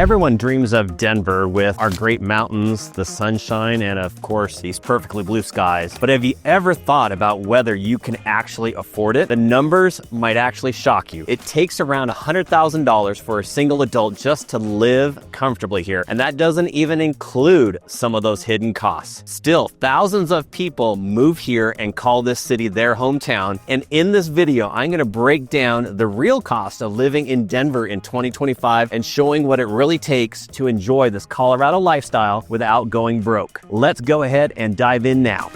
Everyone dreams of Denver with our great mountains, the sunshine, and of course, these perfectly blue skies. But have you ever thought about whether you can actually afford it? The numbers might actually shock you. It takes around $100,000 for a single adult just to live comfortably here. And that doesn't even include some of those hidden costs. Still, thousands of people move here and call this city their hometown. And in this video, I'm gonna break down the real cost of living in Denver in 2025 and showing what it really takes to enjoy this Colorado lifestyle without going broke. Let's go ahead and dive in now.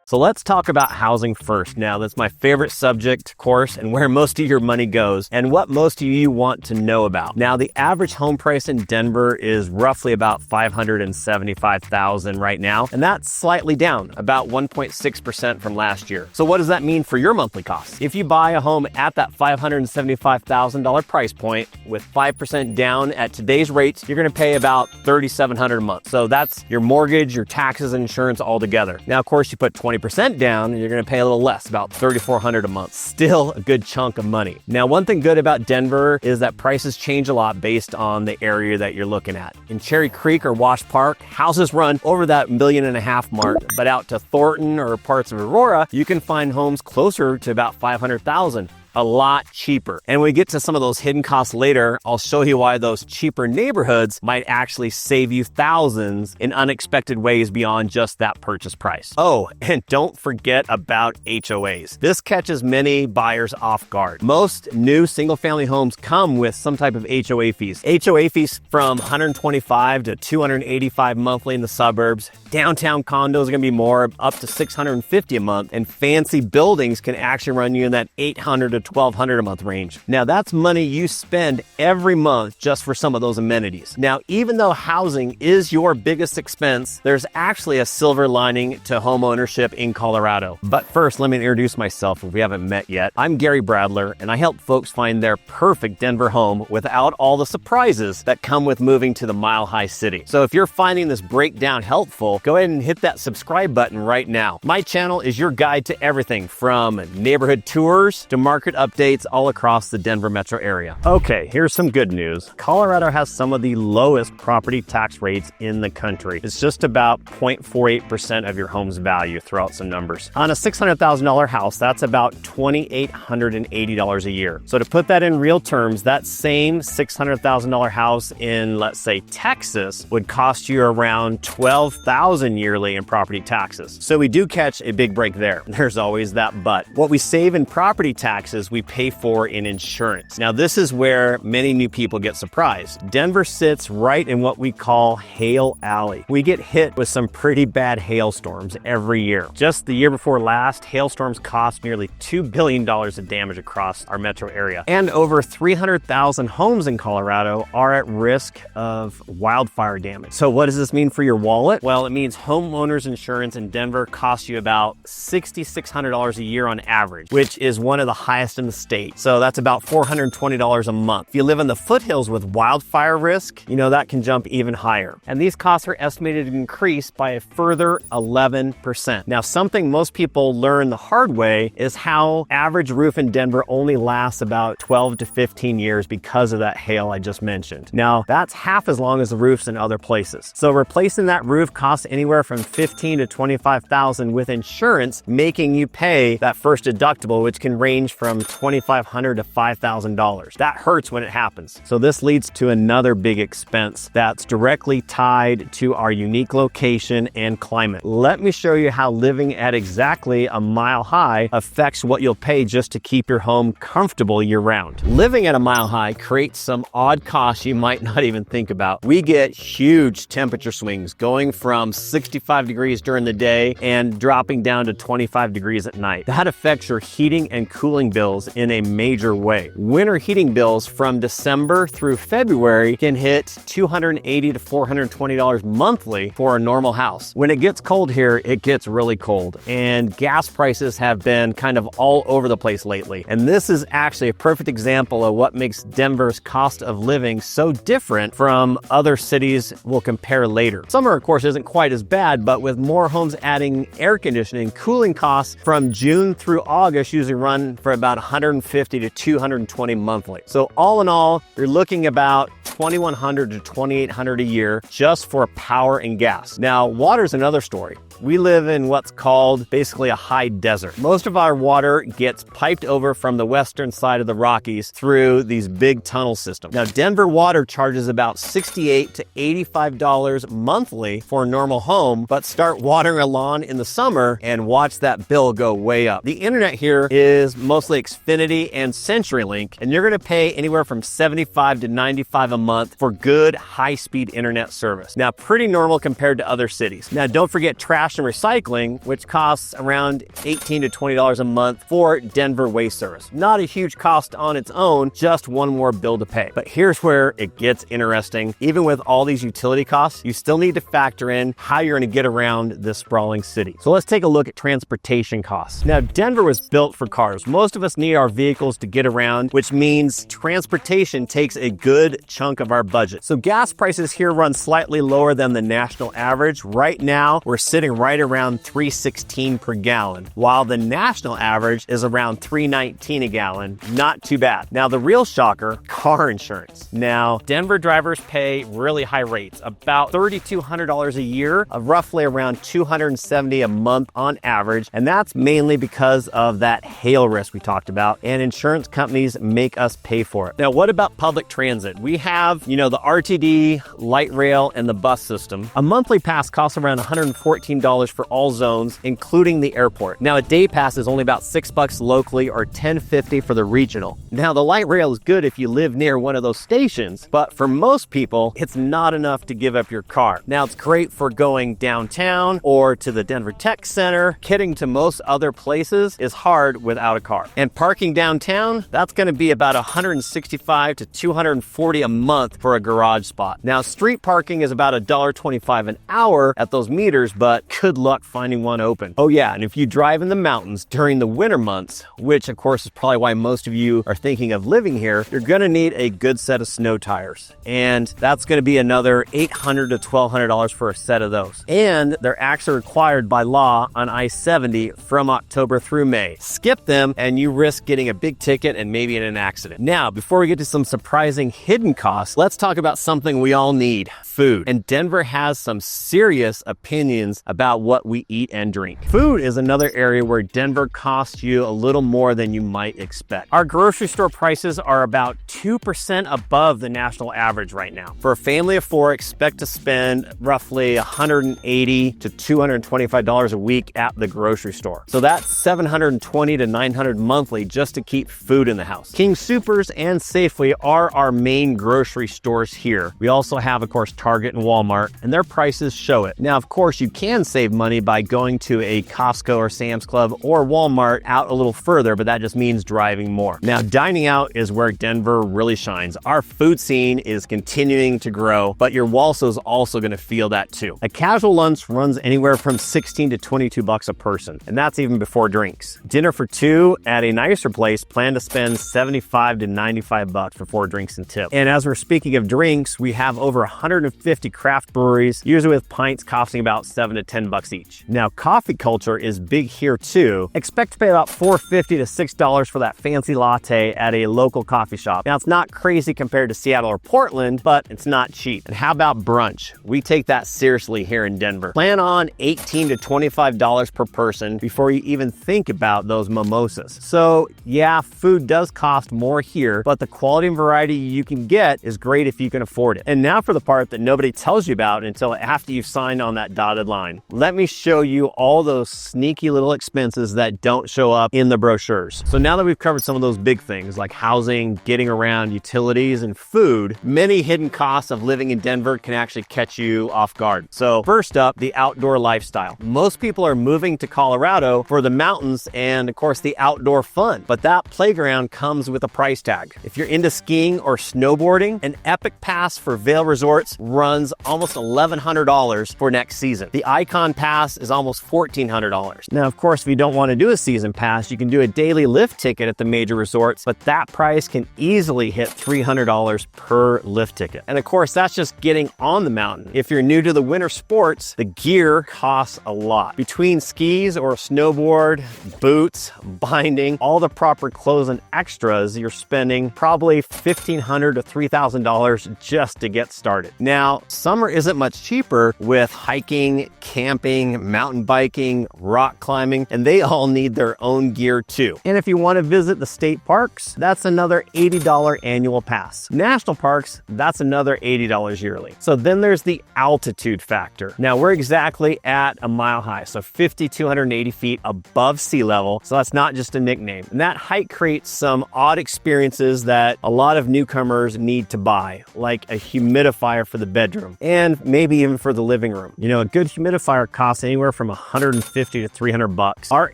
So let's talk about housing first. Now, that's my favorite subject, of course, and where most of your money goes and what most of you want to know about. Now, the average home price in Denver is roughly about $575,000 right now, and that's slightly down, about 1.6% from last year. So what does that mean for your monthly costs? If you buy a home at that $575,000 price point with 5% down at today's rates, you're gonna pay about $3,700 a month. So that's your mortgage, your taxes, and insurance all together. Now, of course, you put 20% down, you're gonna pay a little less, about $3,400 a month. Still a good chunk of money. Now, one thing good about Denver is that prices change a lot based on the area that you're looking at. In Cherry Creek or Wash Park, houses run over that $1.5 million mark, but out to Thornton or parts of Aurora, you can find homes closer to about $500,000. A lot cheaper. And when we get to some of those hidden costs later, I'll show you why those cheaper neighborhoods might actually save you thousands in unexpected ways beyond just that purchase price. Oh, and don't forget about HOAs. This catches many buyers off guard. Most new single-family homes come with some type of HOA fees. HOA fees from $125 to $285 monthly in the suburbs. Downtown condos are gonna be more, up to $650 a month, and fancy buildings can actually run you in that $800 to $1,200 a month range. Now, that's money you spend every month just for some of those amenities. Now, even though housing is your biggest expense, there's actually a silver lining to home ownership in Colorado. But first, let me introduce myself if we haven't met yet. I'm Gary Bradler, and I help folks find their perfect Denver home without all the surprises that come with moving to the mile-high city. So if you're finding this breakdown helpful, go ahead and hit that subscribe button right now. My channel is your guide to everything from neighborhood tours to market updates all across the Denver metro area. Okay, here's some good news. Colorado has some of the lowest property tax rates in the country. It's just about 0.48% of your home's value. Throw out some numbers. On a $600,000 house, that's about $2,880 a year. So to put that in real terms, that same $600,000 house in, let's say, Texas would cost you around $12,000 yearly in property taxes. So we do catch a big break there. There's always that but. What we save in property taxes, we pay for in insurance. Now, this is where many new people get surprised. Denver sits right in what we call Hail Alley. We get hit with some pretty bad hailstorms every year. Just the year before last, hailstorms cost nearly $2 billion of damage across our metro area. And over 300,000 homes in Colorado are at risk of wildfire damage. So what does this mean for your wallet? Well, it means homeowners insurance in Denver costs you about $6,600 a year on average, which is one of the highest in the state. So that's about $420 a month. If you live in the foothills with wildfire risk, you know that can jump even higher. And these costs are estimated to increase by a further 11%. Now, something most people learn the hard way is how average roof in Denver only lasts about 12 to 15 years because of that hail I just mentioned. Now, that's half as long as the roofs in other places. So replacing that roof costs anywhere from $15,000 to $25,000 with insurance, making you pay that first deductible, which can range from $2,500 to $5,000. That hurts when it happens. So this leads to another big expense that's directly tied to our unique location and climate. Let me show you how living at exactly a mile high affects what you'll pay just to keep your home comfortable year round. Living at a mile high creates some odd costs you might not even think about. We get huge temperature swings going from 65 degrees during the day and dropping down to 25 degrees at night. That affects your heating and cooling bills in a major way. Winter heating bills from December through February can hit $280 to $420 monthly for a normal house. When it gets cold here, it gets really cold, and gas prices have been kind of all over the place lately. And this is actually a perfect example of what makes Denver's cost of living so different from other cities we'll compare later. Summer, of course, isn't quite as bad, but with more homes adding air conditioning, cooling costs from June through August usually run for about about $150 to $220 monthly. So all in all, you're looking about $2,100 to $2,800 a year just for power and gas. Now, water's another story. We live in what's called basically a high desert. Most of our water gets piped over from the western side of the Rockies through these big tunnel systems. Now, Denver water charges about $68 to $85 monthly for a normal home, but start watering a lawn in the summer and watch that bill go way up. The internet here is mostly Xfinity and CenturyLink, and you're gonna pay anywhere from $75 to $95 a month for good high-speed internet service. Now, pretty normal compared to other cities. Now, don't forget trash and recycling, which costs around $18 to $20 a month for Denver waste service. Not a huge cost on its own, just one more bill to pay. But here's where it gets interesting. Even with all these utility costs, you still need to factor in how you're going to get around this sprawling city. So let's take a look at transportation costs. Now, Denver was built for cars. Most of us need our vehicles to get around, which means transportation takes a good chunk of our budget. So gas prices here run slightly lower than the national average. Right now, we're sitting right around $3.16 per gallon, while the national average is around $3.19 a gallon. Not too bad. Now, the real shocker, car insurance. Now, Denver drivers pay really high rates, about $3,200 a year, roughly around $270 a month on average, and that's mainly because of that hail risk we talked about, and insurance companies make us pay for it. Now, what about public transit? We have, the RTD, light rail, and the bus system. A monthly pass costs around $114 for all zones, including the airport. Now, a day pass is only about $6 locally or $10.50 for the regional. Now, the light rail is good if you live near one of those stations, but for most people, it's not enough to give up your car. Now, it's great for going downtown or to the Denver Tech Center. Getting to most other places is hard without a car. And parking downtown, that's going to be about $165 to $240 a month for a garage spot. Now, street parking is about $1.25 an hour at those meters, but good luck finding one open. Oh yeah, and if you drive in the mountains during the winter months, which of course is probably why most of you are thinking of living here, you're gonna need a good set of snow tires. And that's gonna be another $800 to $1,200 for a set of those. And they're actually required by law on I-70 from October through May. Skip them and you risk getting a big ticket and maybe in an accident. Now, before we get to some surprising hidden costs, let's talk about something we all need, food. And Denver has some serious opinions about what we eat and drink. Food is another area where Denver costs you a little more than you might expect. Our grocery store prices are about 2% above the national average right now. For a family of four, expect to spend roughly $180 to $225 a week at the grocery store. So that's $720 to $900 monthly just to keep food in the house. King Soopers and Safeway are our main grocery stores here. We also have, of course, Target and Walmart, and their prices show it. Now, of course, you can save money by going to a Costco or Sam's Club or Walmart out a little further, but that just means driving more. Now, dining out is where Denver really shines. Our food scene is continuing to grow, but your Walso's also going to feel that too. A casual lunch runs anywhere from $16 to $22 a person, and that's even before drinks. Dinner for two at a nicer place, plan to spend $75 to $95 for 4 drinks and tip. And as we're speaking of drinks, we have over 150 craft breweries, usually with pints costing about $7 to $10 each. Now, coffee culture is big here too. Expect to pay about $4.50 to $6 for that fancy latte at a local coffee shop. Now, it's not crazy compared to Seattle or Portland, but it's not cheap. And how about brunch? We take that seriously here in Denver. Plan on $18 to $25 per person before you even think about those mimosas. So yeah, food does cost more here, but the quality and variety you can get is great if you can afford it. And now for the part that nobody tells you about until after you've signed on that dotted line. Let me show you all those sneaky little expenses that don't show up in the brochures. So now that we've covered some of those big things like housing, getting around, utilities, and food, many hidden costs of living in Denver can actually catch you off guard. So first up, the outdoor lifestyle. Most people are moving to Colorado for the mountains and of course the outdoor fun, but that playground comes with a price tag. If you're into skiing or snowboarding, an epic pass for Vail Resorts runs almost $1,100 for next season. The Icon Yukon Pass is almost $1,400. Now, of course, if you don't want to do a season pass, you can do a daily lift ticket at the major resorts, but that price can easily hit $300 per lift ticket. And of course, that's just getting on the mountain. If you're new to the winter sports, the gear costs a lot. Between skis or snowboard, boots, binding, all the proper clothes and extras, you're spending probably $1,500 to $3,000 just to get started. Now, summer isn't much cheaper with hiking, camping, mountain biking, rock climbing, and they all need their own gear too. And if you want to visit the state parks, that's another $80 annual pass. National parks, that's another $80 yearly. So then there's the altitude factor. Now we're exactly at a mile high, so 5,280 feet above sea level. So that's not just a nickname. And that height creates some odd experiences that a lot of newcomers need to buy, like a humidifier for the bedroom and maybe even for the living room. You know, a good humidifier costs anywhere from $150 to $300. Our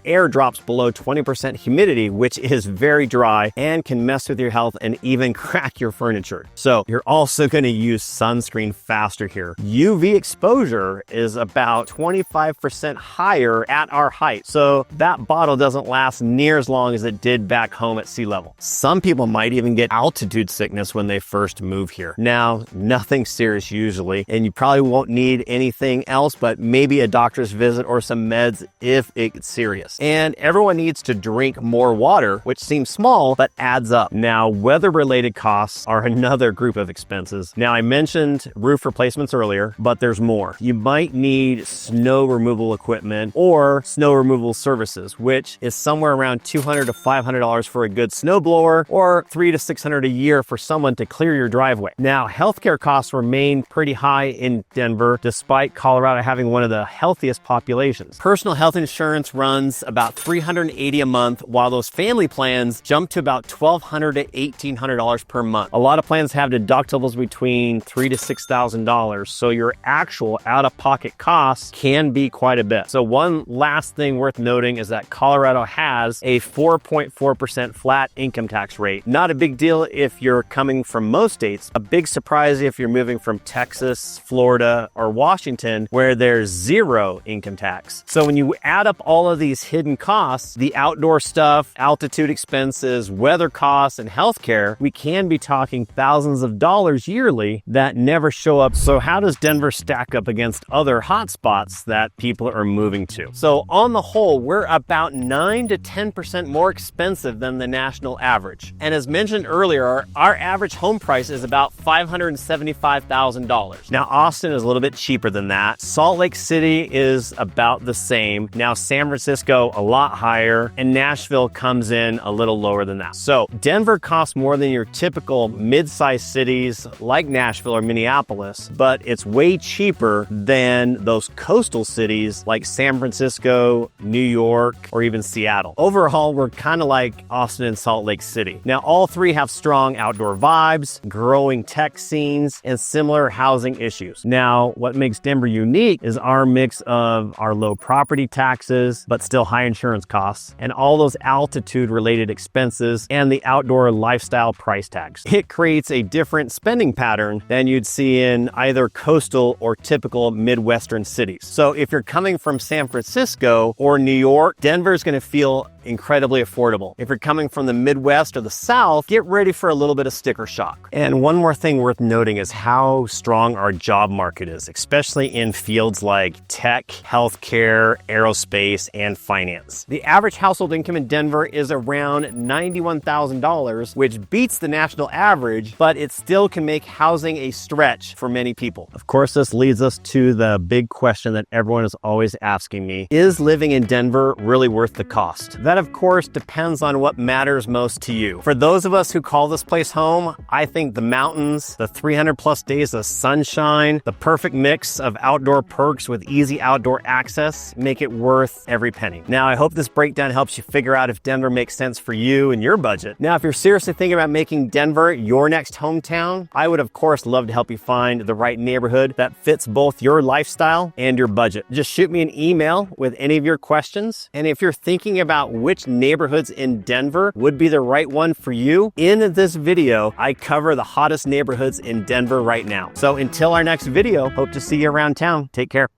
air drops below 20% humidity, which is very dry and can mess with your health and even crack your furniture. So you're also going to use sunscreen faster here. UV exposure is about 25% higher at our height. So that bottle doesn't last near as long as it did back home at sea level. Some people might even get altitude sickness when they first move here. Now, nothing serious usually, and you probably won't need anything else, but maybe a doctor's visit or some meds if it's serious. And everyone needs to drink more water, which seems small, but adds up. Now, weather-related costs are another group of expenses. Now, I mentioned roof replacements earlier, but there's more. You might need snow removal equipment or snow removal services, which is somewhere around $200 to $500 for a good snowblower or $300 to $600 a year for someone to clear your driveway. Now, healthcare costs remain pretty high in Denver, despite Colorado having one of the healthiest populations. Personal health insurance runs about $380 a month, while those family plans jump to about $1,200 to $1,800 per month. A lot of plans have deductibles between $3,000 to $6,000, so your actual out-of-pocket costs can be quite a bit. So one last thing worth noting is that Colorado has a 4.4% flat income tax rate. Not a big deal if you're coming from most states. A big surprise if you're moving from Texas, Florida, or Washington, where there's zero income tax. So when you add up all of these hidden costs, the outdoor stuff, altitude expenses, weather costs, and healthcare, we can be talking thousands of dollars yearly that never show up. So how does Denver stack up against other hotspots that people are moving to? So on the whole, we're about 9 to 10% more expensive than the national average. And as mentioned earlier, our average home price is about $575,000. Now, Austin is a little bit cheaper than that. Salt Lake City is about the same. Now, San Francisco, a lot higher, and Nashville comes in a little lower than that. So Denver costs more than your typical mid-sized cities like Nashville or Minneapolis, but it's way cheaper than those coastal cities like San Francisco, New York, or even Seattle. Overall, we're kind of like Austin and Salt Lake City. Now, all three have strong outdoor vibes, growing tech scenes, and similar housing issues. Now, what makes Denver unique is our mix of our low property taxes, but still high insurance costs, and all those altitude-related expenses and the outdoor lifestyle price tags. It creates a different spending pattern than you'd see in either coastal or typical Midwestern cities. So if you're coming from San Francisco or New York, Denver is going to feel incredibly affordable. If you're coming from the Midwest or the South, get ready for a little bit of sticker shock. And one more thing worth noting is how strong our job market is, especially in fields like tech, healthcare, aerospace, and finance. The average household income in Denver is around $91,000, which beats the national average, but it still can make housing a stretch for many people. Of course, this leads us to the big question that everyone is always asking me: is living in Denver really worth the cost? That, of course, depends on what matters most to you. For those of us who call this place home, I think the mountains, the 300 plus days of sunshine, the perfect mix of outdoor perks with easy outdoor access make it worth every penny. Now, I hope this breakdown helps you figure out if Denver makes sense for you and your budget. Now, if you're seriously thinking about making Denver your next hometown, I would, of course, love to help you find the right neighborhood that fits both your lifestyle and your budget. Just shoot me an email with any of your questions. And if you're thinking about which neighborhoods in Denver would be the right one for you, in this video, I cover the hottest neighborhoods in Denver right now. So until our next video, hope to see you around town. Take care.